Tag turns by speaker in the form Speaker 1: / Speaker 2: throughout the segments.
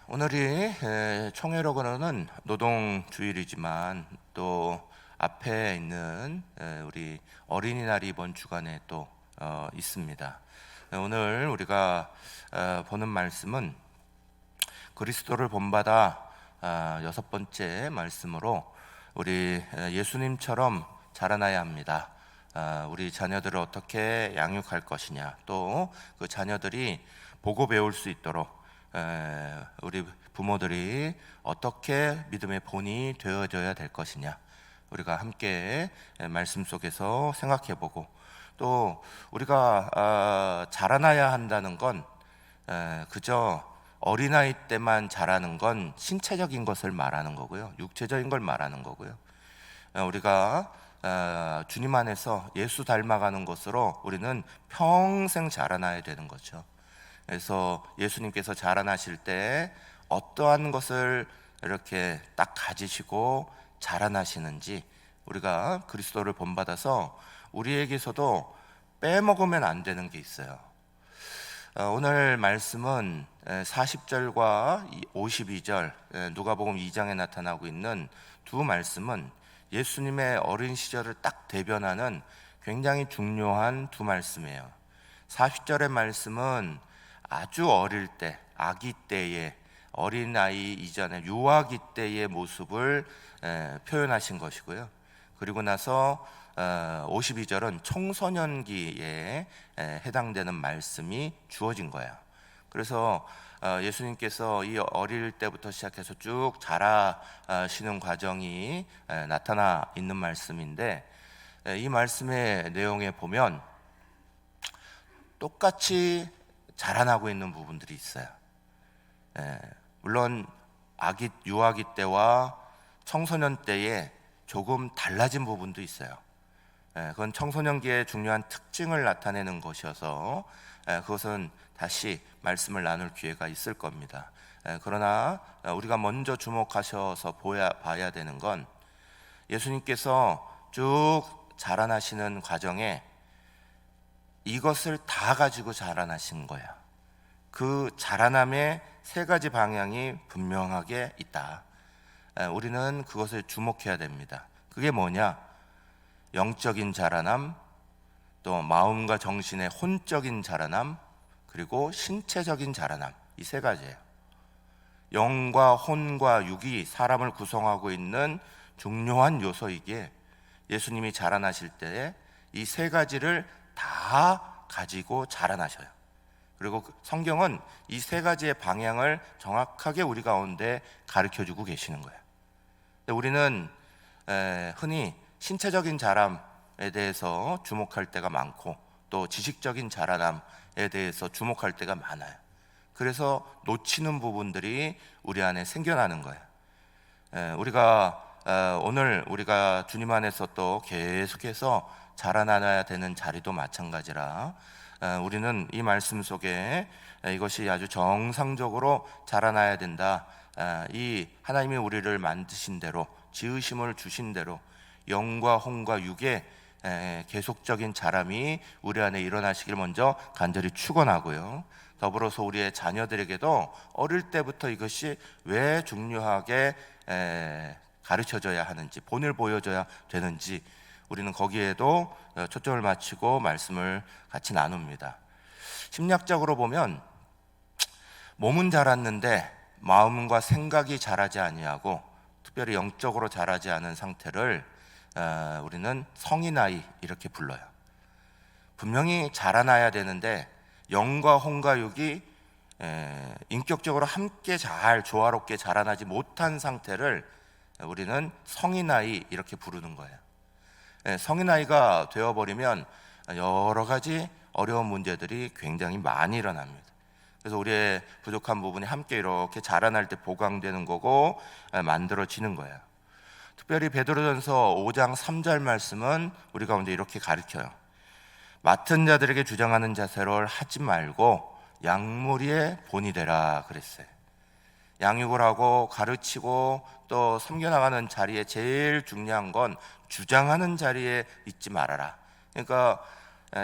Speaker 1: 오늘이 총회로는 노동주일이지만 또 앞에 있는 우리 어린이날이 이번 주간에 또 있습니다. 오늘 우리가 보는 말씀은 그리스도를 본받아 여섯 번째 말씀으로 우리 예수님처럼 자라나야 합니다. 우리 자녀들을 어떻게 양육할 것이냐, 또 그 자녀들이 보고 배울 수 있도록 우리 부모들이 어떻게 믿음의 본이 되어져야 될 것이냐, 우리가 함께 말씀 속에서 생각해보고, 또 우리가 자라나야 한다는 건 그저 어린아이 때만 자라는 건 신체적인 것을 말하는 거고요, 육체적인 걸 말하는 거고요. 우리가 주님 안에서 예수 닮아가는 것으로 우리는 평생 자라나야 되는 거죠. 그래서 예수님께서 자라나실 때 어떠한 것을 이렇게 딱 가지시고 자라나시는지 우리가 그리스도를 본받아서 우리에게서도 빼먹으면 안 되는 게 있어요. 오늘 말씀은 40절과 52절 누가복음 2장에 나타나고 있는 두 말씀은 예수님의 어린 시절을 딱 대변하는 굉장히 중요한 두 말씀이에요. 40절의 말씀은 아주 어릴 때, 아기 때의, 어린아이 이전에 유아기 때의 모습을 표현하신 것이고요. 그리고 나서 52절은 청소년기에 해당되는 말씀이 주어진 거예요. 그래서 예수님께서 이 어릴 때부터 시작해서 쭉 자라시는 과정이 나타나 있는 말씀인데, 이 말씀의 내용에 보면 똑같이 자라나고 있는 부분들이 있어요. 물론 유아기 때와 청소년 때에 조금 달라진 부분도 있어요. 그건 청소년기의 중요한 특징을 나타내는 것이어서 그것은 다시 말씀을 나눌 기회가 있을 겁니다. 그러나 우리가 먼저 주목하셔서 봐야 되는 건, 예수님께서 쭉 자라나시는 과정에 이것을 다 가지고 자라나신 거야. 그 자라남의 세 가지 방향이 분명하게 있다. 우리는 그것을 주목해야 됩니다. 그게 뭐냐? 영적인 자라남, 또 마음과 정신의 혼적인 자라남, 그리고 신체적인 자라남, 이 세 가지예요. 영과 혼과 육이 사람을 구성하고 있는 중요한 요소이기에 예수님이 자라나실 때 이 세 가지를 다 가지고 자라나셔요. 그리고 성경은 이 세 가지의 방향을 정확하게 우리 가운데 가르쳐주고 계시는 거예요. 우리는 흔히 신체적인 자람에 대해서 주목할 때가 많고, 또 지식적인 자라남에 대해서 주목할 때가 많아요. 그래서 놓치는 부분들이 우리 안에 생겨나는 거예요. 오늘 우리가 주님 안에서 또 계속해서 자라나야 되는 자리도 마찬가지라, 우리는 이 말씀 속에 이것이 아주 정상적으로 자라나야 된다. 이 하나님이 우리를 만드신 대로, 지으심을 주신 대로 영과 혼과 육의 계속적인 자람이 우리 안에 일어나시길 먼저 간절히 축원하고요. 더불어서 우리의 자녀들에게도 어릴 때부터 이것이 왜 중요하게 가르쳐져야 하는지, 본을 보여줘야 되는지, 우리는 거기에도 초점을 맞추고 말씀을 같이 나눕니다. 심리학적으로 보면 몸은 자랐는데 마음과 생각이 자라지 아니하고, 특별히 영적으로 자라지 않은 상태를 우리는 성인아이 이렇게 불러요. 분명히 자라나야 되는데 영과 혼과 육이 인격적으로 함께 잘 조화롭게 자라나지 못한 상태를 우리는 성인아이 이렇게 부르는 거예요. 성인아이가 되어버리면 여러 가지 어려운 문제들이 굉장히 많이 일어납니다. 그래서 우리의 부족한 부분이 함께 이렇게 자라날 때 보강되는 거고 만들어지는 거예요. 특별히 베드로전서 5장 3절 말씀은 우리 가운데 이렇게 가르쳐요. 맡은 자들에게 주장하는 자세를 하지 말고 양무리의 본이 되라 그랬어요. 양육을 하고 가르치고 또 섬겨나가는 자리에 제일 중요한 건 주장하는 자리에 있지 말아라. 그러니까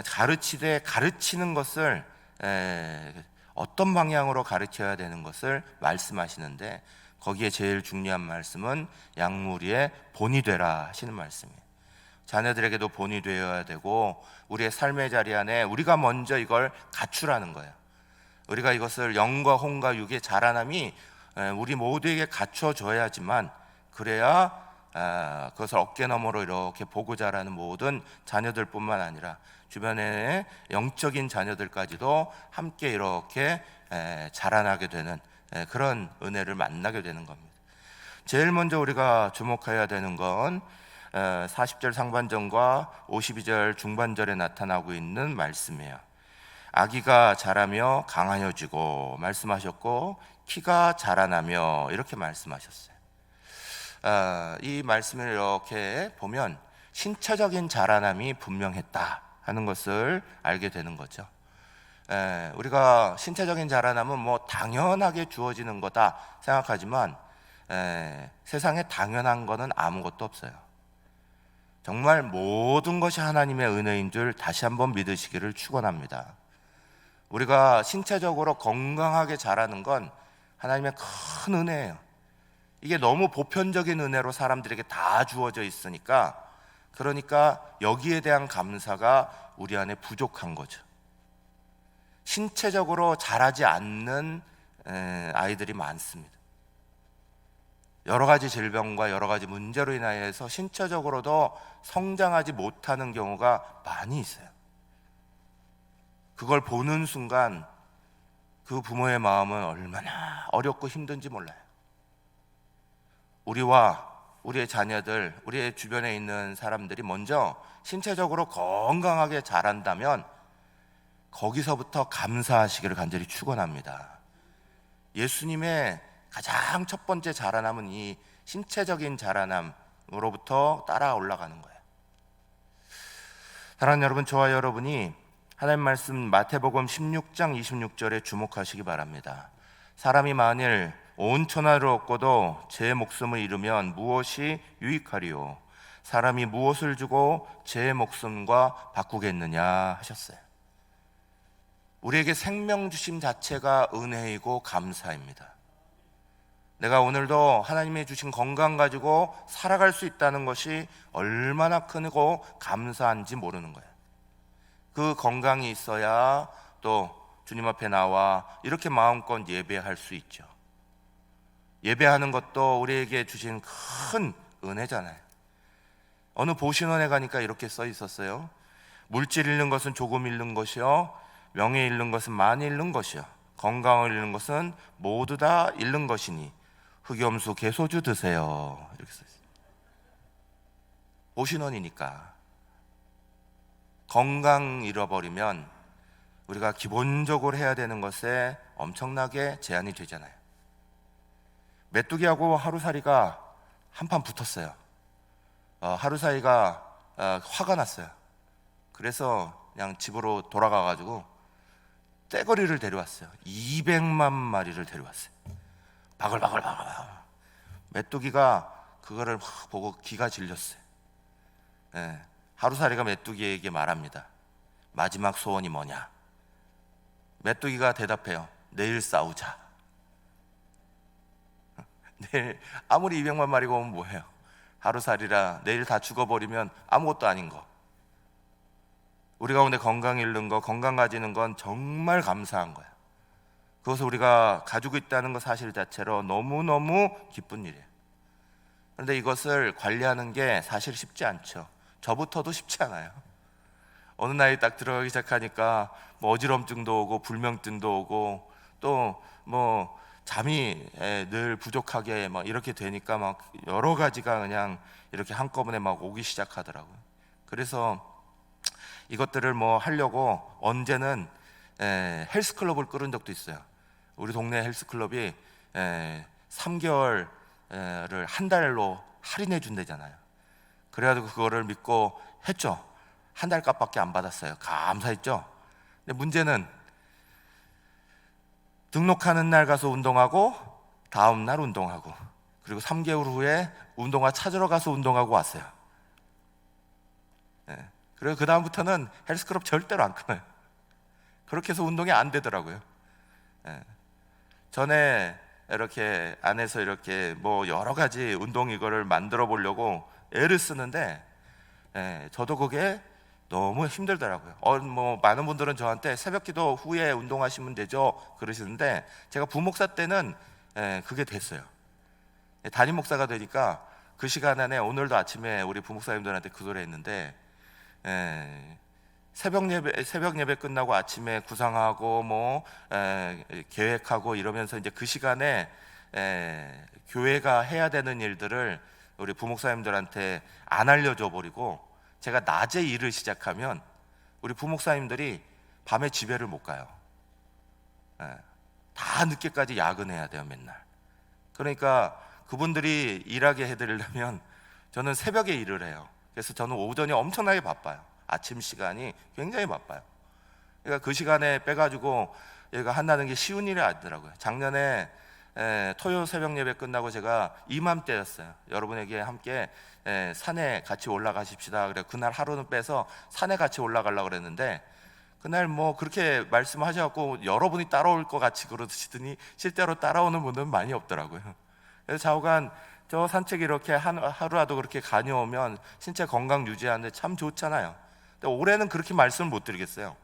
Speaker 1: 가르치되 가르치는 것을 어떤 방향으로 가르쳐야 되는 것을 말씀하시는데, 거기에 제일 중요한 말씀은 양무리의 본이 되라 하시는 말씀이에요. 자녀들에게도 본이 되어야 되고, 우리의 삶의 자리 안에 우리가 먼저 이걸 갖추라는 거예요. 우리가 이것을 영과 혼과 육의 자라남이 우리 모두에게 갖춰져야지만, 그래야 그것을 어깨너머로 이렇게 보고 자라는 모든 자녀들뿐만 아니라 주변의 영적인 자녀들까지도 함께 이렇게 자라나게 되는 그런 은혜를 만나게 되는 겁니다. 제일 먼저 우리가 주목해야 되는 건 40절 상반절과 52절 중반절에 나타나고 있는 말씀이에요. 아기가 자라며 강하여지고 말씀하셨고, 키가 자라나며 이렇게 말씀하셨어요. 이 말씀을 이렇게 보면 신체적인 자라남이 분명했다 하는 것을 알게 되는 거죠. 우리가 신체적인 자라남은 뭐 당연하게 주어지는 거다 생각하지만, 세상에 당연한 거는 아무것도 없어요. 정말 모든 것이 하나님의 은혜인 줄 다시 한번 믿으시기를 축원합니다. 우리가 신체적으로 건강하게 자라는 건 하나님의 큰 은혜예요. 이게 너무 보편적인 은혜로 사람들에게 다 주어져 있으니까, 그러니까 여기에 대한 감사가 우리 안에 부족한 거죠. 신체적으로 자라지 않는 아이들이 많습니다. 여러 가지 질병과 여러 가지 문제로 인하여서 신체적으로도 성장하지 못하는 경우가 많이 있어요. 그걸 보는 순간 그 부모의 마음은 얼마나 어렵고 힘든지 몰라요. 우리와 우리의 자녀들, 우리의 주변에 있는 사람들이 먼저 신체적으로 건강하게 자란다면 거기서부터 감사하시기를 간절히 축원합니다. 예수님의 가장 첫 번째 자라남은 이 신체적인 자라남으로부터 따라 올라가는 거예요. 사랑하는 여러분, 저와 여러분이 하나님 말씀 마태복음 16장 26절에 주목하시기 바랍니다. 사람이 만일 온 천하를 얻고도 제 목숨을 잃으면 무엇이 유익하리요? 사람이 무엇을 주고 제 목숨과 바꾸겠느냐 하셨어요. 우리에게 생명 주심 자체가 은혜이고 감사입니다. 내가 오늘도 하나님의 주신 건강 가지고 살아갈 수 있다는 것이 얼마나 크고 감사한지 모르는 거예요. 그 건강이 있어야 또 주님 앞에 나와 이렇게 마음껏 예배할 수 있죠. 예배하는 것도 우리에게 주신 큰 은혜잖아요. 어느 보신원에 가니까 이렇게 써 있었어요. 물질 잃는 것은 조금 잃는 것이요, 명예 잃는 것은 많이 잃는 것이요, 건강을 잃는 것은 모두 다 잃는 것이니 흑염소 개소주 드세요. 이렇게 써 있어요. 보신원이니까. 건강 잃어버리면 우리가 기본적으로 해야 되는 것에 엄청나게 제한이 되잖아요. 메뚜기하고 하루살이가 한판 붙었어요. 하루살이가 화가 났어요. 그래서 그냥 집으로 돌아가가지고 떼거리를 데려왔어요. 200만 마리를 데려왔어요. 바글바글. 메뚜기가 그거를 막 보고 기가 질렸어요. 하루살이가 메뚜기에게 말합니다. 마지막 소원이 뭐냐? 메뚜기가 대답해요. 내일 싸우자. 내일 아무리 200만 마리가 오면 뭐해요? 하루살이라 내일 다 죽어버리면 아무것도 아닌 거. 우리 가운데 건강 잃는 거, 건강 가지는 건 정말 감사한 거야. 그것을 우리가 가지고 있다는 것 사실 자체로 너무너무 기쁜 일이에요. 그런데 이것을 관리하는 게 사실 쉽지 않죠. 저부터도 쉽지 않아요. 어느 나이 딱 들어가기 시작하니까 뭐 어지럼증도 오고 불면증도 오고 또 뭐 잠이 늘 부족하게 막 이렇게 되니까 막 여러 가지가 그냥 이렇게 한꺼번에 막 오기 시작하더라고요. 그래서 이것들을 뭐 하려고 언제는 헬스클럽을 꾸린 적도 있어요. 우리 동네 헬스클럽이 3개월을 한 달로 할인해 준대잖아요. 그래가지고 그거를 믿고 했죠. 한 달 값밖에 안 받았어요. 감사했죠. 근데 문제는 등록하는 날 가서 운동하고 다음 날 운동하고 그리고 3개월 후에 운동화 찾으러 가서 운동하고 왔어요. 그리고 그 다음부터는 헬스클럽 절대로 안 끊어요. 그렇게 해서 운동이 안 되더라고요. 예. 전에 이렇게 안에서 이렇게 뭐 여러 가지 운동 이거를 만들어 보려고 애를 쓰는데, 저도 그게 너무 힘들더라고요. 뭐 많은 분들은 저한테 새벽기도 후에 운동하시면 되죠 그러시는데, 제가 부목사 때는 그게 됐어요. 담임 목사가 되니까 그 시간 안에, 오늘도 아침에 우리 부목사님들한테 그 소리 했는데, 새벽 예배 끝나고 아침에 구상하고 뭐 계획하고 이러면서 이제 그 시간에 교회가 해야 되는 일들을 우리 부목사님들한테 안 알려줘 버리고, 제가 낮에 일을 시작하면 우리 부목사님들이 밤에 집에를 못 가요. 다 늦게까지 야근해야 돼요, 맨날. 그러니까 그분들이 일하게 해드리려면 저는 새벽에 일을 해요. 그래서 저는 오전이 엄청나게 바빠요. 아침 시간이 굉장히 바빠요. 그러니까 그 시간에 빼가지고 얘가 한다는 게 쉬운 일이 아니더라고요. 작년에 토요 새벽 예배 끝나고 제가 이맘때였어요. 여러분에게 함께 산에 같이 올라가십시다. 그래 그날 하루는 빼서 산에 같이 올라가려고 그랬는데, 그날 뭐 그렇게 말씀하셔갖고 여러분이 따라올 것 같이 그러시더니 실제로 따라오는 분들은 많이 없더라고요. 그래서 좌우간 저 산책 이렇게 하루라도 그렇게 다녀오면 신체 건강 유지하는데 참 좋잖아요. 근데 올해는 그렇게 말씀을 못 드리겠어요.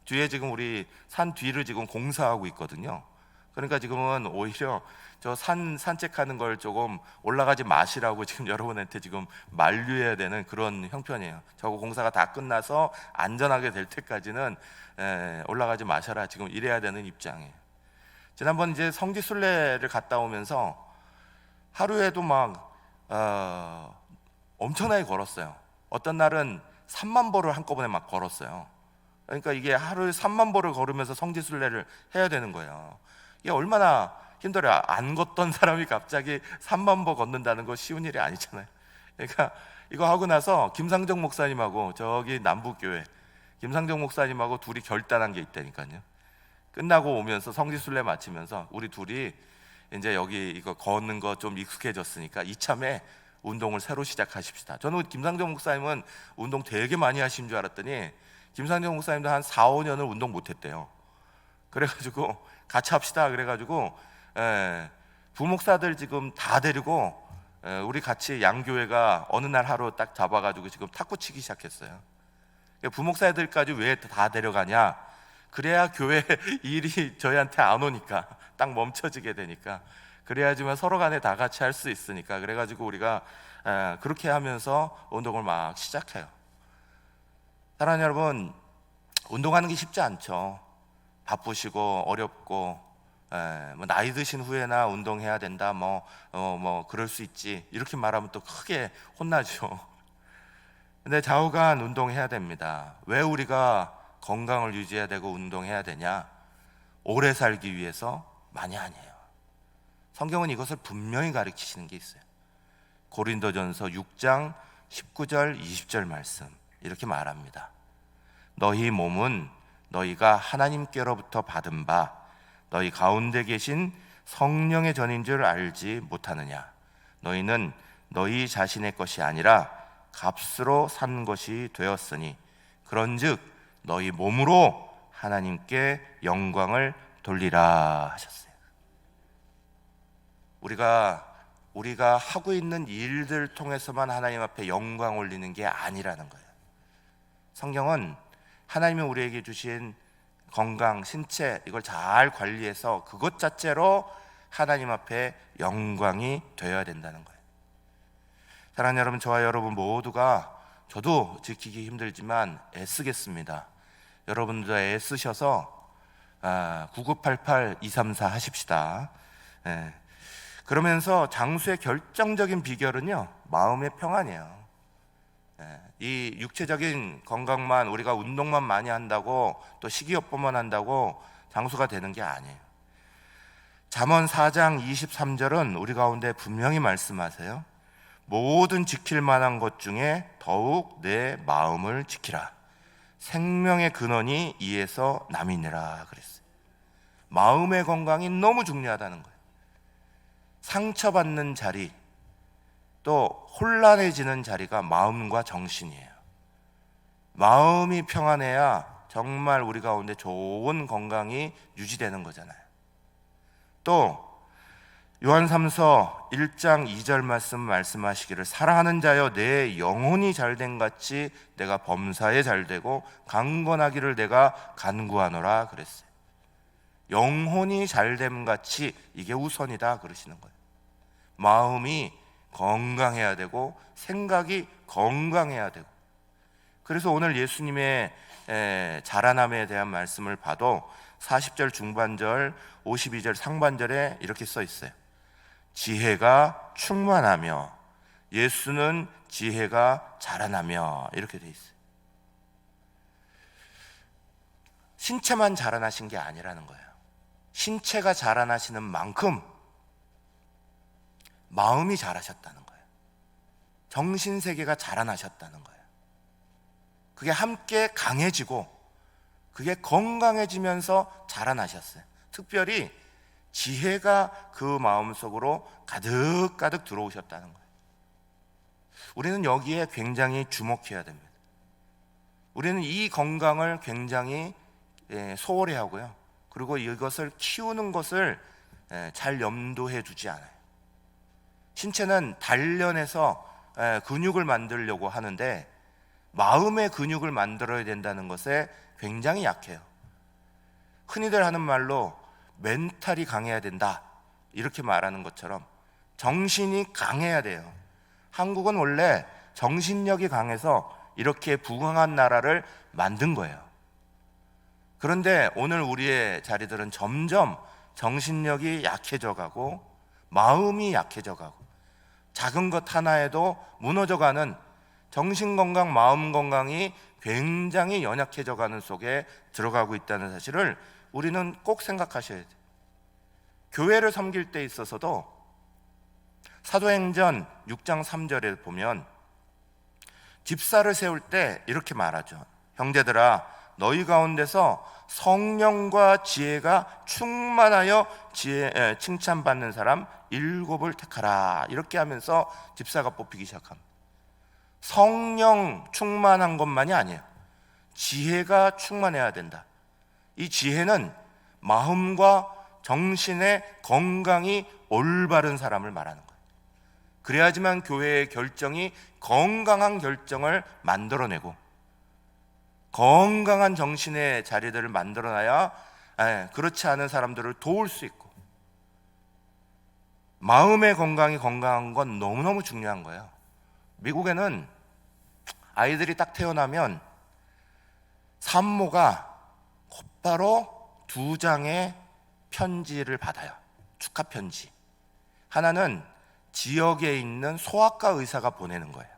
Speaker 1: 뒤에 지금 우리 산 뒤를 지금 공사하고 있거든요. 그러니까 지금은 오히려 저 산책하는 걸 조금 올라가지 마시라고 지금 여러분한테 지금 만류해야 되는 그런 형편이에요. 저거 공사가 다 끝나서 안전하게 될 때까지는 올라가지 마셔라, 지금 이래야 되는 입장이에요. 지난번 이제 성지순례를 갔다 오면서 하루에도 막 엄청나게 걸었어요. 어떤 날은 3만 보를 한꺼번에 막 걸었어요. 그러니까 이게 하루에 3만 보를 걸으면서 성지순례를 해야 되는 거예요. 이게 얼마나 힘들어요. 안 걷던 사람이 갑자기 3만 보 걷는다는 거 쉬운 일이 아니잖아요. 그러니까 이거 하고 나서 김상정 목사님하고 저기 남북교회 김상정 목사님하고 둘이 결단한 게 있다니까요. 끝나고 오면서 성지순례 마치면서 우리 둘이 이제 여기 이거 걷는 거 좀 익숙해졌으니까 이참에 운동을 새로 시작하십시다. 저는 김상정 목사님은 운동 되게 많이 하신 줄 알았더니 김상정 목사님도 한 4, 5년을 운동 못했대요. 그래가지고 같이 합시다 그래가지고 부목사들 지금 다 데리고 우리 같이 양교회가 어느 날 하루 딱 잡아가지고 지금 탁구 치기 시작했어요. 부목사들까지 왜 다 데려가냐, 그래야 교회 일이 저희한테 안 오니까, 딱 멈춰지게 되니까, 그래야지만 서로 간에 다 같이 할 수 있으니까. 그래가지고 우리가 그렇게 하면서 운동을 막 시작해요. 사랑하는 여러분, 운동하는 게 쉽지 않죠. 바쁘시고 어렵고, 뭐 나이 드신 후에나 운동해야 된다, 뭐 그럴 수 있지, 이렇게 말하면 또 크게 혼나죠. 근데 좌우간 운동해야 됩니다. 왜 우리가 건강을 유지해야 되고 운동해야 되냐? 오래 살기 위해서 많이 아니에요. 성경은 이것을 분명히 가르치시는 게 있어요. 고린도전서 6장 19절 20절 말씀 이렇게 말합니다. 너희 몸은 너희가 하나님께로부터 받은 바 너희 가운데 계신 성령의 전인 줄 알지 못하느냐? 너희는 너희 자신의 것이 아니라 값으로 산 것이 되었으니 그런즉 너희 몸으로 하나님께 영광을 돌리라 하셨어요. 우리가 하고 있는 일들 통해서만 하나님 앞에 영광 올리는 게 아니라는 거예요. 성경은 하나님이 우리에게 주신 건강, 신체 이걸 잘 관리해서 그것 자체로 하나님 앞에 영광이 되어야 된다는 거예요. 사랑하는 여러분, 저와 여러분 모두가, 저도 지키기 힘들지만 애쓰겠습니다. 여러분도 애쓰셔서 9988-234 하십시다. 그러면서 장수의 결정적인 비결은요, 마음의 평안이에요. 이 육체적인 건강만, 우리가 운동만 많이 한다고 또 식이요법만 한다고 장수가 되는 게 아니에요. 잠언 4장 23절은 우리 가운데 분명히 말씀하세요. 모든 지킬 만한 것 중에 더욱 내 마음을 지키라. 생명의 근원이 이에서 남이니라 그랬어요. 마음의 건강이 너무 중요하다는 거예요. 상처받는 자리, 또 혼란해지는 자리가 마음과 정신이에요. 마음이 평안해야 정말 우리 가운데 좋은 건강이 유지되는 거잖아요. 또 요한3서 1장 2절 말씀하시기를 사랑하는 자여 내 영혼이 잘됨 같이 내가 범사에 잘되고 강건하기를 내가 간구하노라 그랬어요. 영혼이 잘됨 같이 이게 우선이다 그러시는 거예요. 마음이 건강해야 되고 생각이 건강해야 되고. 그래서 오늘 예수님의 자라남에 대한 말씀을 봐도 40절 중반절 52절 상반절에 이렇게 써 있어요. 지혜가 충만하며 예수는 지혜가 자라나며 이렇게 돼 있어요. 신체만 자라나신 게 아니라는 거예요. 신체가 자라나시는 만큼 마음이 자라셨다는 거예요. 정신세계가 자라나셨다는 거예요. 그게 함께 강해지고 그게 건강해지면서 자라나셨어요. 특별히 지혜가 그 마음속으로 가득가득 들어오셨다는 거예요. 우리는 여기에 굉장히 주목해야 됩니다. 우리는 이 건강을 굉장히 소홀히 하고요. 그리고 이것을 키우는 것을 잘 염두해 두지 않아요. 신체는 단련해서 근육을 만들려고 하는데 마음의 근육을 만들어야 된다는 것에 굉장히 약해요. 흔히들 하는 말로 멘탈이 강해야 된다 이렇게 말하는 것처럼 정신이 강해야 돼요. 한국은 원래 정신력이 강해서 이렇게 부강한 나라를 만든 거예요. 그런데 오늘 우리의 자리들은 점점 정신력이 약해져 가고 마음이 약해져 가고 작은 것 하나에도 무너져가는 정신건강, 마음건강이 굉장히 연약해져 가는 속에 들어가고 있다는 사실을 우리는 꼭 생각하셔야 돼요. 교회를 섬길 때 있어서도 사도행전 6장 3절에 보면 집사를 세울 때 이렇게 말하죠. 형제들아 너희 가운데서 성령과 지혜가 충만하여 칭찬받는 사람 7을 택하라 이렇게 하면서 집사가 뽑히기 시작합니다. 성령 충만한 것만이 아니에요. 지혜가 충만해야 된다. 이 지혜는 마음과 정신의 건강이 올바른 사람을 말하는 거예요. 그래야지만 교회의 결정이 건강한 결정을 만들어내고 건강한 정신의 자리들을 만들어놔야 그렇지 않은 사람들을 도울 수 있고 마음의 건강이 건강한 건 너무너무 중요한 거예요. 미국에는 아이들이 딱 태어나면 산모가 곧바로 2장의 편지를 받아요. 축하 편지. 하나는 지역에 있는 소아과 의사가 보내는 거예요.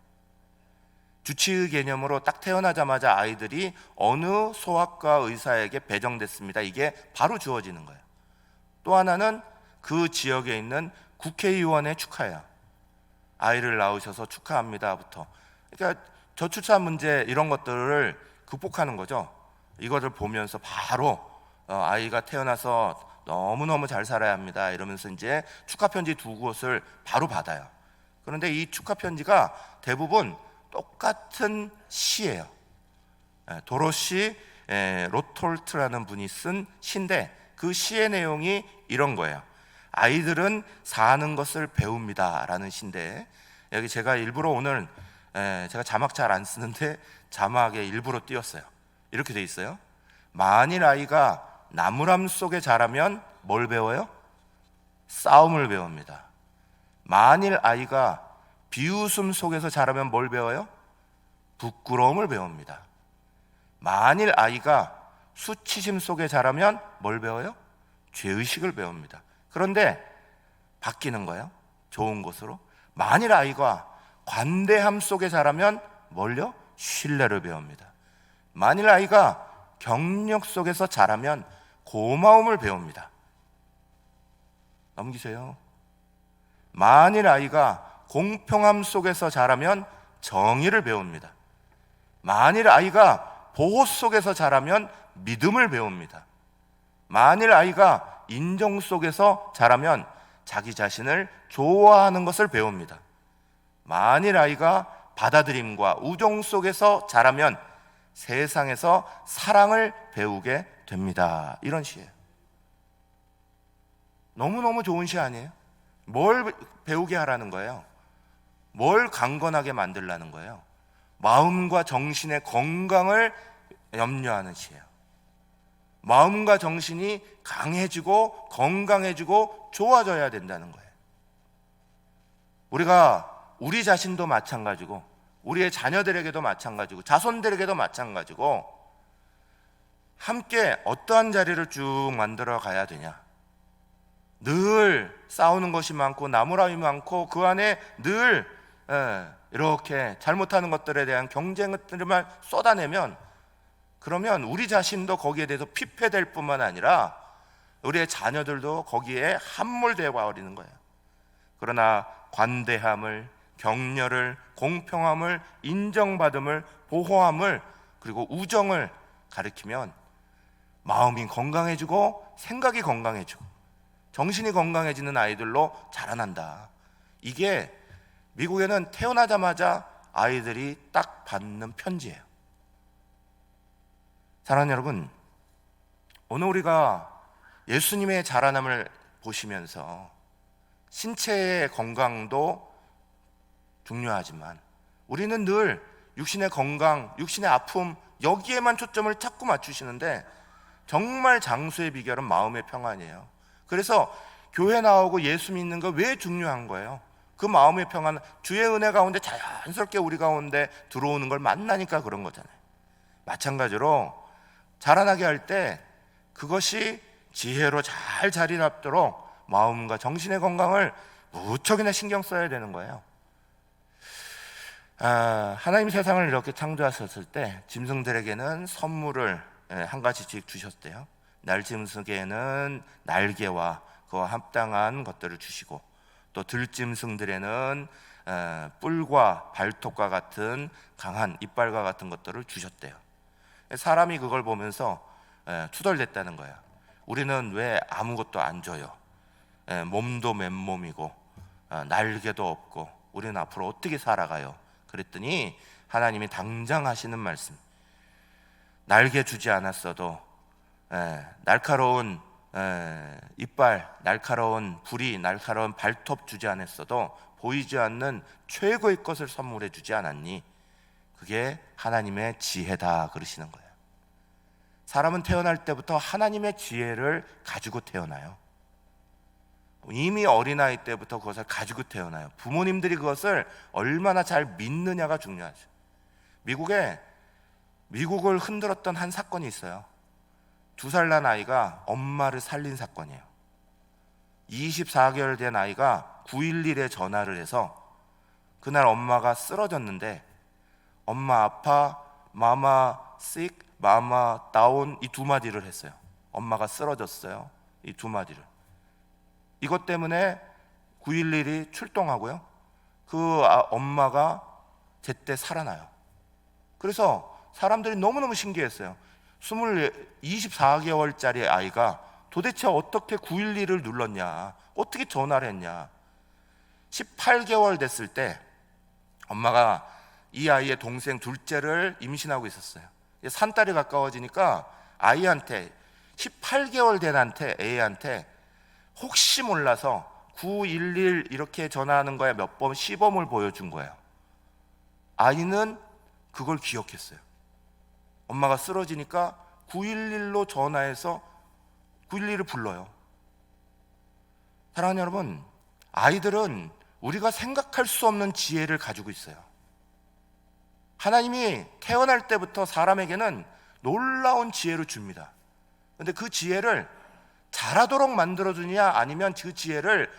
Speaker 1: 주치의 개념으로 딱 태어나자마자 아이들이 어느 소아과 의사에게 배정됐습니다. 이게 바로 주어지는 거예요. 또 하나는 그 지역에 있는 국회의원의 축하예요. 아이를 낳으셔서 축하합니다부터. 그러니까 저출산 문제 이런 것들을 극복하는 거죠. 이것을 보면서 바로 아이가 태어나서 너무너무 잘 살아야 합니다 이러면서 이제 축하 편지 2곳을 바로 받아요. 그런데 이 축하 편지가 대부분 똑같은 시예요. 도로시 로톨트라는 분이 쓴 시인데 그 시의 내용이 이런 거예요. 아이들은 사는 것을 배웁니다 라는 시인데 여기 제가 일부러 오늘 제가 자막 잘 안 쓰는데 자막에 일부러 띄웠어요. 이렇게 돼 있어요. 만일 아이가 나무람 속에 자라면 뭘 배워요? 싸움을 배웁니다. 만일 아이가 비웃음 속에서 자라면 뭘 배워요? 부끄러움을 배웁니다. 만일 아이가 수치심 속에 자라면 뭘 배워요? 죄의식을 배웁니다. 그런데 바뀌는 거예요. 좋은 것으로. 만일 아이가 관대함 속에 자라면 뭘요? 신뢰를 배웁니다. 만일 아이가 경력 속에서 자라면 고마움을 배웁니다. 넘기세요. 만일 아이가 공평함 속에서 자라면 정의를 배웁니다. 만일 아이가 보호 속에서 자라면 믿음을 배웁니다. 만일 아이가 인정 속에서 자라면 자기 자신을 좋아하는 것을 배웁니다. 만일 아이가 받아들임과 우정 속에서 자라면 세상에서 사랑을 배우게 됩니다. 이런 시예요. 너무너무 좋은 시 아니에요? 뭘 배우게 하라는 거예요? 뭘 강건하게 만들라는 거예요? 마음과 정신의 건강을 염려하는 시예요. 마음과 정신이 강해지고 건강해지고 좋아져야 된다는 거예요. 우리가 우리 자신도 마찬가지고 우리의 자녀들에게도 마찬가지고 자손들에게도 마찬가지고 함께 어떠한 자리를 쭉 만들어 가야 되냐. 늘 싸우는 것이 많고 나무라움이 많고 그 안에 늘 이렇게 잘못하는 것들에 대한 경쟁들만 쏟아내면, 그러면 우리 자신도 거기에 대해서 피폐될 뿐만 아니라 우리의 자녀들도 거기에 함몰되어 버리는 거예요. 그러나 관대함을, 격려를, 공평함을, 인정받음을, 보호함을, 그리고 우정을 가르치면 마음이 건강해지고 생각이 건강해지고 정신이 건강해지는 아이들로 자라난다. 이게 미국에는 태어나자마자 아이들이 딱 받는 편지예요. 사랑하는 여러분, 오늘 우리가 예수님의 자라남을 보시면서 신체의 건강도 중요하지만 우리는 늘 육신의 건강, 육신의 아픔, 여기에만 초점을 자꾸 맞추시는데 정말 장수의 비결은 마음의 평안이에요. 그래서 교회 나오고 예수 믿는 거 왜 중요한 거예요? 그 마음의 평안, 주의 은혜 가운데 자연스럽게 우리 가운데 들어오는 걸 만나니까 그런 거잖아요. 마찬가지로 자라나게 할 때 그것이 지혜로 잘 자리 잡도록 마음과 정신의 건강을 무척이나 신경 써야 되는 거예요. 하나님 세상을 이렇게 창조하셨을 때 짐승들에게는 선물을 한 가지씩 주셨대요. 날짐승에게는 날개와 그와 합당한 것들을 주시고, 또 들짐승들에는 뿔과 발톱과 같은 강한 이빨과 같은 것들을 주셨대요. 사람이 그걸 보면서 투덜댔다는 거예요. 우리는 왜 아무것도 안 줘요? 몸도 맨몸이고 날개도 없고 우리는 앞으로 어떻게 살아가요? 그랬더니 하나님이 당장 하시는 말씀, 날개 주지 않았어도 날카로운 이빨, 날카로운 부리, 날카로운 발톱 주지 않았어도 보이지 않는 최고의 것을 선물해 주지 않았니? 그게 하나님의 지혜다 그러시는 거예요. 사람은 태어날 때부터 하나님의 지혜를 가지고 태어나요. 이미 어린아이 때부터 그것을 가지고 태어나요. 부모님들이 그것을 얼마나 잘 믿느냐가 중요하죠. 미국을 흔들었던 한 사건이 있어요. 2살 난 아이가 엄마를 살린 사건이에요. 24개월 된 아이가 911에 전화를 해서 그날 엄마가 쓰러졌는데 엄마 아파, 마마 sick, 마마 다운, 이 두 마디를 했어요. 엄마가 쓰러졌어요. 이 두 마디를. 이것 때문에 911이 출동하고요, 그 엄마가 제때 살아나요. 그래서 사람들이 너무너무 신기했어요. 24개월짜리 아이가 도대체 어떻게 911을 눌렀냐, 어떻게 전화를 했냐. 18개월 됐을 때 엄마가 이 아이의 동생 둘째를 임신하고 있었어요. 산딸이 가까워지니까 아이한테, 18개월 된 애한테 혹시 몰라서 911 이렇게 전화하는 거에 몇 번 시범을 보여준 거예요. 아이는 그걸 기억했어요. 엄마가 쓰러지니까 911로 전화해서 911을 불러요. 사랑하는 여러분, 아이들은 우리가 생각할 수 없는 지혜를 가지고 있어요. 하나님이 태어날 때부터 사람에게는 놀라운 지혜를 줍니다. 그런데 그 지혜를 자라도록 만들어주느냐, 아니면 그 지혜를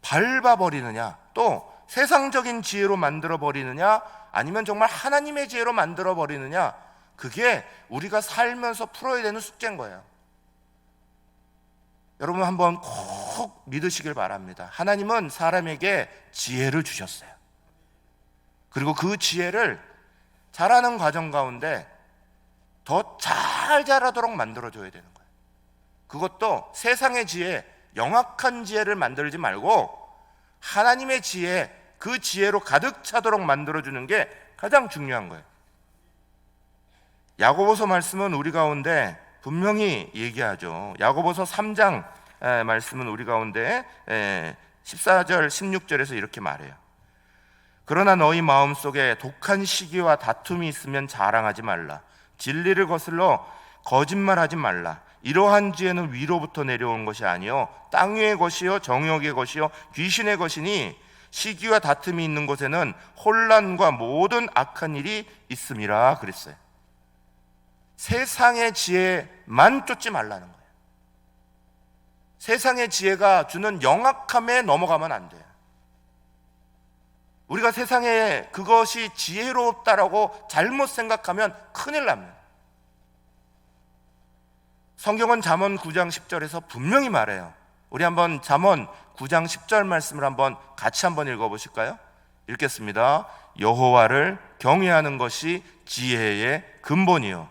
Speaker 1: 밟아버리느냐, 또 세상적인 지혜로 만들어버리느냐, 아니면 정말 하나님의 지혜로 만들어버리느냐, 그게 우리가 살면서 풀어야 되는 숙제인 거예요. 여러분 한번 꼭 믿으시길 바랍니다. 하나님은 사람에게 지혜를 주셨어요. 그리고 그 지혜를 자라는 과정 가운데 더 잘 자라도록 만들어줘야 되는 거예요. 그것도 세상의 지혜, 영악한 지혜를 만들지 말고 하나님의 지혜, 그 지혜로 가득 차도록 만들어주는 게 가장 중요한 거예요. 야고보서 말씀은 우리 가운데 분명히 얘기하죠. 야고보서 3장 말씀은 우리 가운데 14절 16절에서 이렇게 말해요. 그러나 너희 마음속에 독한 시기와 다툼이 있으면 자랑하지 말라. 진리를 거슬러 거짓말하지 말라. 이러한 지혜는 위로부터 내려온 것이 아니요 땅 위의 것이요 정욕의 것이요 귀신의 것이니 시기와 다툼이 있는 곳에는 혼란과 모든 악한 일이 있음이라 그랬어요. 세상의 지혜만 쫓지 말라는 거예요. 세상의 지혜가 주는 영악함에 넘어가면 안 돼요. 우리가 세상에 그것이 지혜롭다라고 잘못 생각하면 큰일 납니다. 성경은 잠언 9장 10절에서 분명히 말해요. 우리 한번 잠언 9장 10절 말씀을 같이 한번 읽어보실까요? 읽겠습니다. 여호와를 경외하는 것이 지혜의 근본이요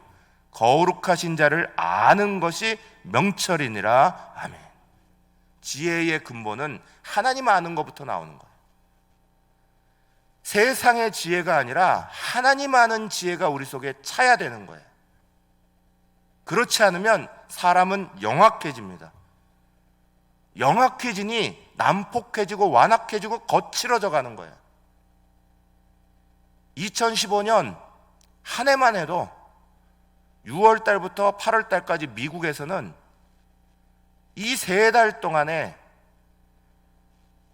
Speaker 1: 거룩하신 자를 아는 것이 명철이니라. 아멘. 지혜의 근본은 하나님 아는 것부터 나오는 거예요. 세상의 지혜가 아니라 하나님 아는 지혜가 우리 속에 차야 되는 거예요. 그렇지 않으면 사람은 영악해집니다. 영악해지니 난폭해지고 완악해지고 거칠어져 가는 거예요. 2015년 한 해만 해도 6월 달부터 8월 달까지 미국에서는 이 3달 동안에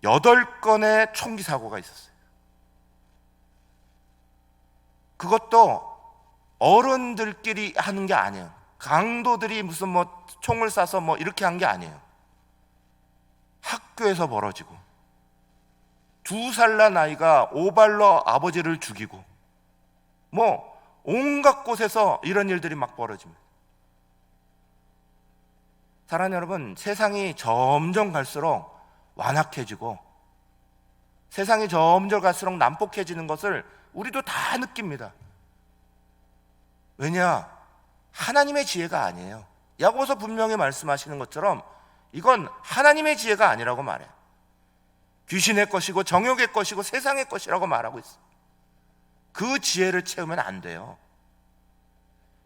Speaker 1: 8건의 총기 사고가 있었어요. 그것도 어른들끼리 하는 게 아니에요. 강도들이 무슨 총을 쏴서 이렇게 한 게 아니에요. 학교에서 벌어지고 2살 난 아이가 오발로 아버지를 죽이고 온갖 곳에서 이런 일들이 막 벌어집니다. 사랑하는 여러분, 세상이 점점 갈수록 완악해지고 세상이 점점 갈수록 난폭해지는 것을 우리도 다 느낍니다. 왜냐? 하나님의 지혜가 아니에요. 야고보서 분명히 말씀하시는 것처럼 이건 하나님의 지혜가 아니라고 말해요. 귀신의 것이고 정욕의 것이고 세상의 것이라고 말하고 있어요. 그 지혜를 채우면 안 돼요.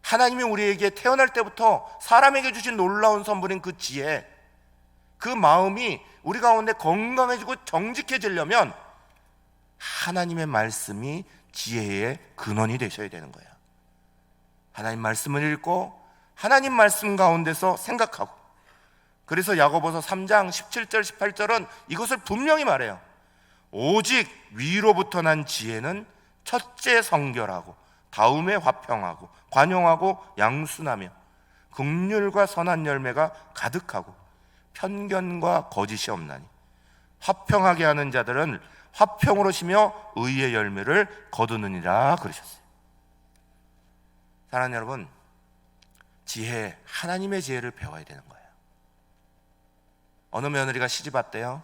Speaker 1: 하나님이 우리에게 태어날 때부터 사람에게 주신 놀라운 선물인 그 지혜, 그 마음이 우리 가운데 건강해지고 정직해지려면 하나님의 말씀이 지혜의 근원이 되셔야 되는 거예요. 하나님 말씀을 읽고 하나님 말씀 가운데서 생각하고, 그래서 야고보서 3장 17절 18절은 이것을 분명히 말해요. 오직 위로부터 난 지혜는 첫째 성결하고 다음에 화평하고 관용하고 양순하며 긍휼과 선한 열매가 가득하고 편견과 거짓이 없나니 화평하게 하는 자들은 화평으로 시며 의의 열매를 거두느니라 그러셨어요. 사랑하는 여러분, 지혜, 하나님의 지혜를 배워야 되는 거예요. 어느 며느리가 시집 왔대요.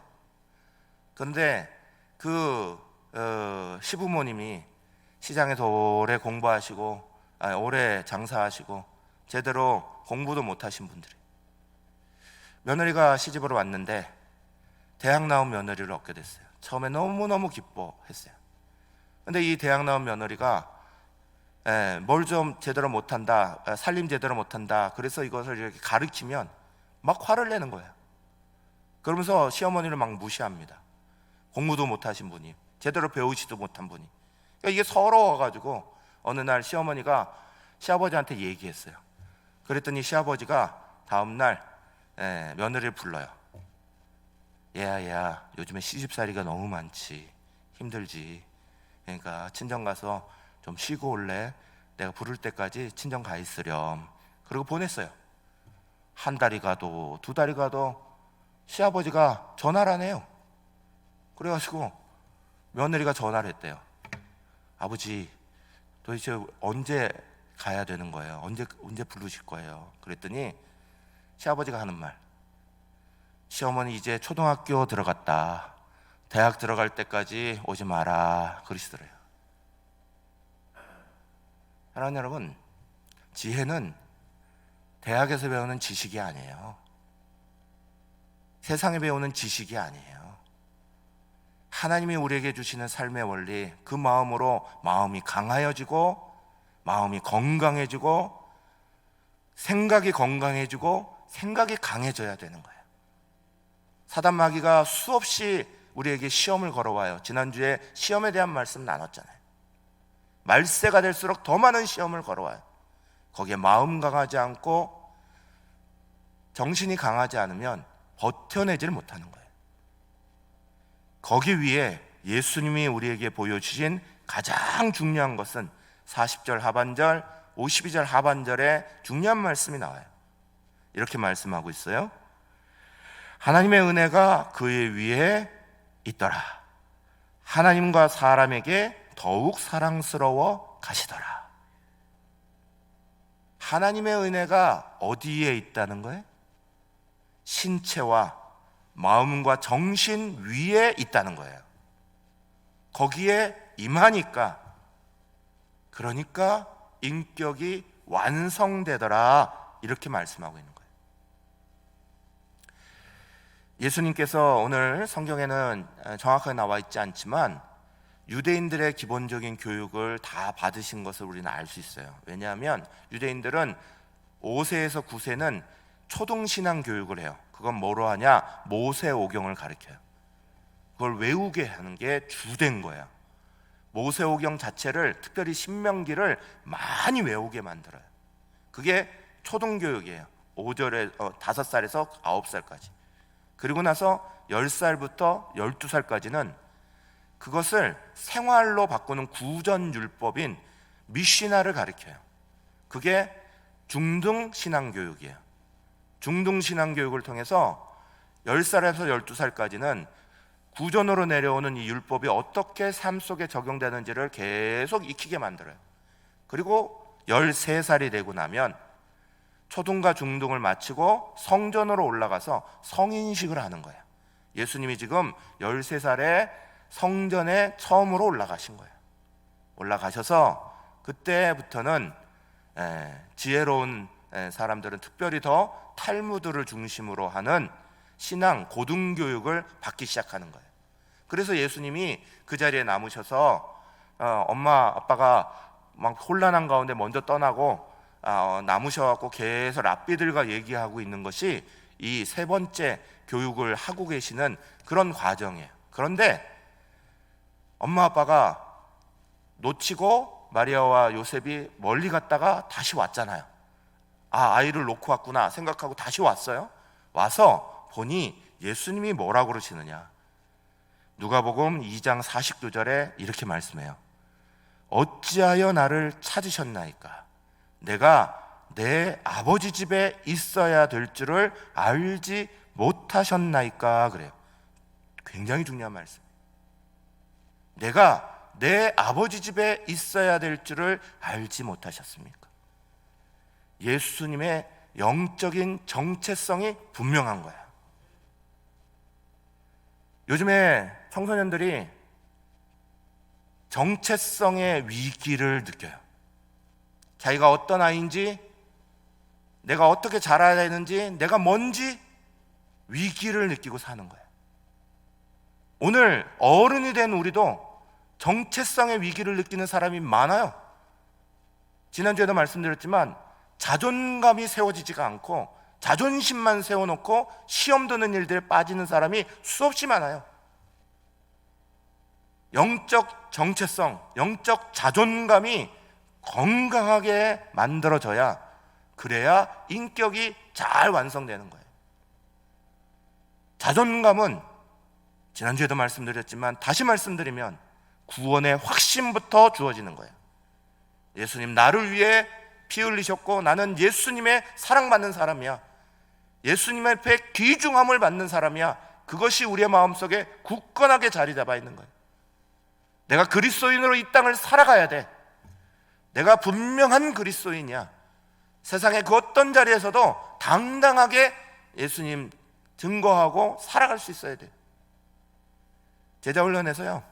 Speaker 1: 그런데 그 시부모님이 시장에서 오래 공부하시고 오래 장사하시고 제대로 공부도 못하신 분들이, 며느리가 시집으로 왔는데 대학 나온 며느리를 얻게 됐어요. 처음에 너무너무 기뻐했어요. 근데 이 대학 나온 며느리가 뭘 좀 제대로 못한다, 살림 제대로 못한다, 그래서 이것을 이렇게 가르치면 막 화를 내는 거예요. 그러면서 시어머니를 막 무시합니다. 공부도 못하신 분이, 제대로 배우지도 못한 분이. 그러니까 이게 서러워가지고 어느 날 시어머니가 시아버지한테 얘기했어요. 그랬더니 시아버지가 다음날 며느리를 불러요. 얘야, 요즘에 시집살이가 너무 많지, 힘들지. 그러니까 친정 가서 좀 쉬고 올래? 내가 부를 때까지 친정 가 있으렴. 그리고 보냈어요. 한 달이 가도 2달이 가도 시아버지가 전화를 안 해요. 그래가지고 며느리가 전화를 했대요. 아버지, 도대체 언제 가야 되는 거예요? 언제 부르실 거예요? 그랬더니 시아버지가 하는 말, 시어머니 이제 초등학교 들어갔다, 대학 들어갈 때까지 오지 마라 그러시더래요. 사랑하는 여러분, 지혜는 대학에서 배우는 지식이 아니에요. 세상에 배우는 지식이 아니에요. 하나님이 우리에게 주시는 삶의 원리, 그 마음으로 마음이 강하여지고 마음이 건강해지고 생각이 건강해지고 생각이 강해져야 되는 거예요. 사단 마귀가 수없이 우리에게 시험을 걸어와요. 지난주에 시험에 대한 말씀 나눴잖아요. 말세가 될수록 더 많은 시험을 걸어와요. 거기에 마음 강하지 않고 정신이 강하지 않으면 버텨내지를 못하는 거예요. 거기 위에 예수님이 우리에게 보여주신 가장 중요한 것은 40절 하반절, 52절 하반절에 중요한 말씀이 나와요. 이렇게 말씀하고 있어요. 하나님의 은혜가 그의 위에 있더라. 하나님과 사람에게 더욱 사랑스러워 가시더라. 하나님의 은혜가 어디에 있다는 거예요? 신체와 마음과 정신 위에 있다는 거예요. 거기에 임하니까, 그러니까 인격이 완성되더라, 이렇게 말씀하고 있는 거예요. 예수님께서 오늘 성경에는 정확하게 나와 있지 않지만 유대인들의 기본적인 교육을 다 받으신 것을 우리는 알 수 있어요. 왜냐하면 유대인들은 5세에서 9세는 초등신앙 교육을 해요. 그건 뭐로 하냐? 모세오경을 가르쳐요. 그걸 외우게 하는 게 주된 거예요. 모세오경 자체를, 특별히 신명기를 많이 외우게 만들어요. 그게 초등교육이에요. 5살에서 9살까지. 그리고 나서 10살부터 12살까지는 그것을 생활로 바꾸는 구전율법인 미시나를 가르쳐요. 그게 중등신앙교육이에요. 중등신앙교육을 통해서 10살에서 12살까지는 구전으로 내려오는 이 율법이 어떻게 삶 속에 적용되는지를 계속 익히게 만들어요. 그리고 13살이 되고 나면 초등과 중등을 마치고 성전으로 올라가서 성인식을 하는 거예요. 예수님이 지금 13살에 성전에 처음으로 올라가신 거예요. 올라가셔서 그때부터는 지혜로운 사람들은 특별히 더 탈무드를 중심으로 하는 신앙 고등교육을 받기 시작하는 거예요. 그래서 예수님이 그 자리에 남으셔서 엄마 아빠가 막 혼란한 가운데 먼저 떠나고 남으셔갖고 계속 랍비들과 얘기하고 있는 것이 이 세 번째 교육을 하고 계시는 그런 과정이에요. 그런데 엄마 아빠가 놓치고 마리아와 요셉이 멀리 갔다가 다시 왔잖아요. 아이를 놓고 왔구나 생각하고 다시 왔어요. 와서 보니 예수님이 뭐라고 그러시느냐. 누가복음 2장 49절에 이렇게 말씀해요. 어찌하여 나를 찾으셨나이까? 내가 내 아버지 집에 있어야 될 줄을 알지 못하셨나이까? 그래요. 굉장히 중요한 말씀. 내가 내 아버지 집에 있어야 될 줄을 알지 못하셨습니까? 예수님의 영적인 정체성이 분명한 거야. 요즘에 청소년들이 정체성의 위기를 느껴요. 자기가 어떤 아이인지, 내가 어떻게 자라야 되는지, 내가 뭔지 위기를 느끼고 사는 거예요. 오늘 어른이 된 우리도 정체성의 위기를 느끼는 사람이 많아요. 지난주에도 말씀드렸지만 자존감이 세워지지가 않고 자존심만 세워놓고 시험 드는 일들에 빠지는 사람이 수없이 많아요. 영적 정체성, 영적 자존감이 건강하게 만들어져야, 그래야 인격이 잘 완성되는 거예요. 자존감은 지난주에도 말씀드렸지만 다시 말씀드리면 구원의 확신부터 주어지는 거예요. 예수님 나를 위해 피 흘리셨고 나는 예수님의 사랑받는 사람이야. 예수님 앞에 귀중함을 받는 사람이야. 그것이 우리의 마음속에 굳건하게 자리 잡아 있는 거예요. 내가 그리스도인으로 이 땅을 살아가야 돼. 내가 분명한 그리스도인이야. 세상의 그 어떤 자리에서도 당당하게 예수님 증거하고 살아갈 수 있어야 돼요. 제자훈련에서요,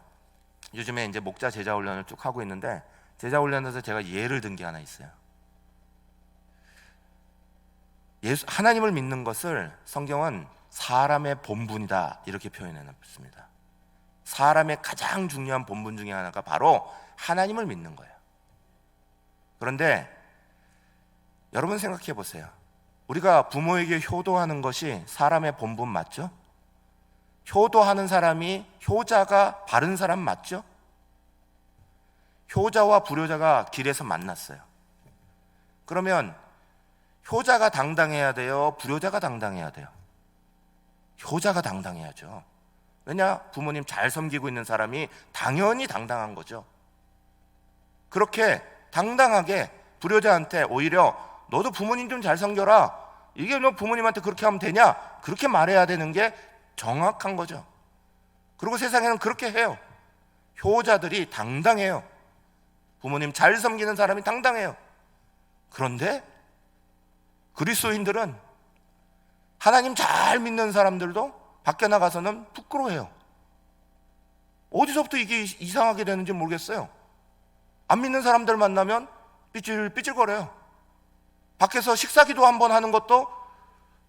Speaker 1: 요즘에 이제 목자 제자훈련을 쭉 하고 있는데 제자훈련에서 제가 예를 든 게 하나 있어요. 하나님을 믿는 것을 성경은 사람의 본분이다 이렇게 표현해 놨습니다. 사람의 가장 중요한 본분 중에 하나가 바로 하나님을 믿는 거예요. 그런데 여러분 생각해 보세요. 우리가 부모에게 효도하는 것이 사람의 본분 맞죠? 효도하는 사람이 효자가 바른 사람 맞죠? 효자와 불효자가 길에서 만났어요. 그러면 효자가 당당해야 돼요? 불효자가 당당해야 돼요? 효자가 당당해야죠. 왜냐? 부모님 잘 섬기고 있는 사람이 당연히 당당한 거죠. 그렇게 당당하게 불효자한테 오히려 너도 부모님 좀 잘 섬겨라, 이게 너 부모님한테 그렇게 하면 되냐, 그렇게 말해야 되는 게 정확한 거죠. 그리고 세상에는 그렇게 해요. 효자들이 당당해요. 부모님 잘 섬기는 사람이 당당해요. 그런데 그리스도인들은, 하나님 잘 믿는 사람들도 밖에 나가서는 부끄러워해요. 어디서부터 이게 이상하게 되는지 모르겠어요. 안 믿는 사람들 만나면 삐질삐질거려요. 밖에서 식사기도 한번 하는 것도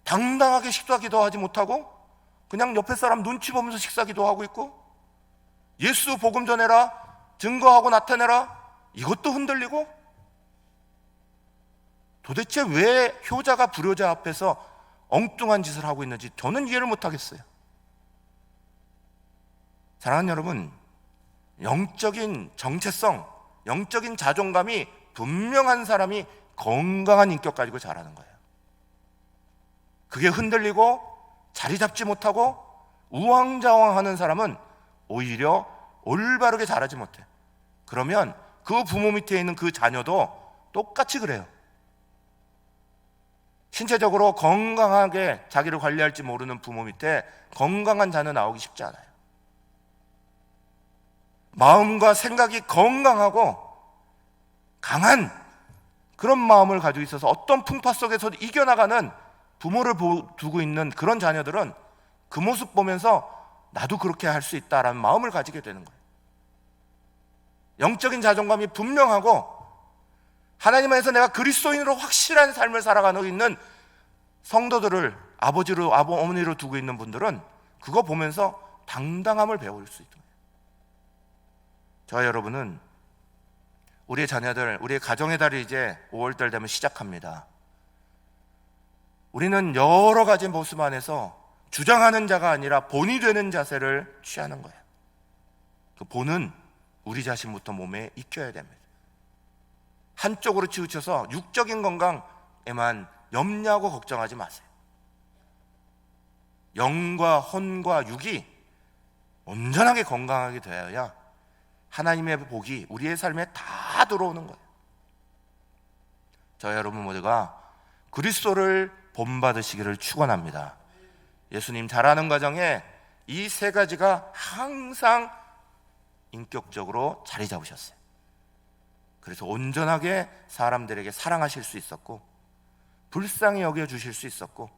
Speaker 1: 당당하게 식사기도 하지 못하고 그냥 옆에 사람 눈치 보면서 식사기도 하고 있고, 예수 복음 전해라, 증거하고 나타내라, 이것도 흔들리고. 도대체 왜 효자가 불효자 앞에서 엉뚱한 짓을 하고 있는지 저는 이해를 못하겠어요. 사랑하는 여러분, 영적인 정체성, 영적인 자존감이 분명한 사람이 건강한 인격 가지고 자라는 거예요. 그게 흔들리고 자리 잡지 못하고 우왕좌왕하는 사람은 오히려 올바르게 자라지 못해. 그러면 그 부모 밑에 있는 그 자녀도 똑같이 그래요. 신체적으로 건강하게 자기를 관리할지 모르는 부모 밑에 건강한 자녀 나오기 쉽지 않아요. 마음과 생각이 건강하고 강한 그런 마음을 가지고 있어서 어떤 풍파 속에서도 이겨나가는 부모를 두고 있는 그런 자녀들은 그 모습 보면서 나도 그렇게 할 수 있다라는 마음을 가지게 되는 거예요. 영적인 자존감이 분명하고 하나님 안에서 내가 그리스도인으로 확실한 삶을 살아가고 있는 성도들을 아버지로, 어머니로 두고 있는 분들은 그거 보면서 당당함을 배울 수 있는 거예요. 저와 여러분은 우리의 자녀들, 우리의 가정의 달이 이제 5월달 되면 시작합니다. 우리는 여러 가지 모습 안에서 주장하는 자가 아니라 본이 되는 자세를 취하는 거예요. 그 본은 우리 자신부터 몸에 익혀야 됩니다. 한쪽으로 치우쳐서 육적인 건강에만 염려하고 걱정하지 마세요. 영과 혼과 육이 온전하게 건강하게 되어야 하나님의 복이 우리의 삶에 다 들어오는 거예요. 저 여러분 모두가 그리스도를 본받으시기를 축원합니다. 예수님 자라는 과정에 이 세 가지가 항상 인격적으로 자리 잡으셨어요. 그래서 온전하게 사람들에게 사랑하실 수 있었고, 불쌍히 여겨주실 수 있었고,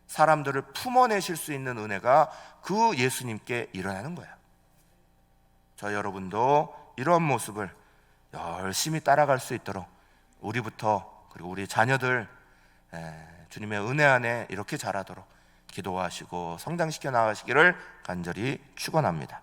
Speaker 1: 사람들을 품어내실 수 있는 은혜가 그 예수님께 일어나는 거예요. 저 여러분도 이런 모습을 열심히 따라갈 수 있도록 우리부터, 그리고 우리 자녀들 주님의 은혜 안에 이렇게 자라도록 기도하시고 성장시켜 나가시기를 간절히 축원합니다.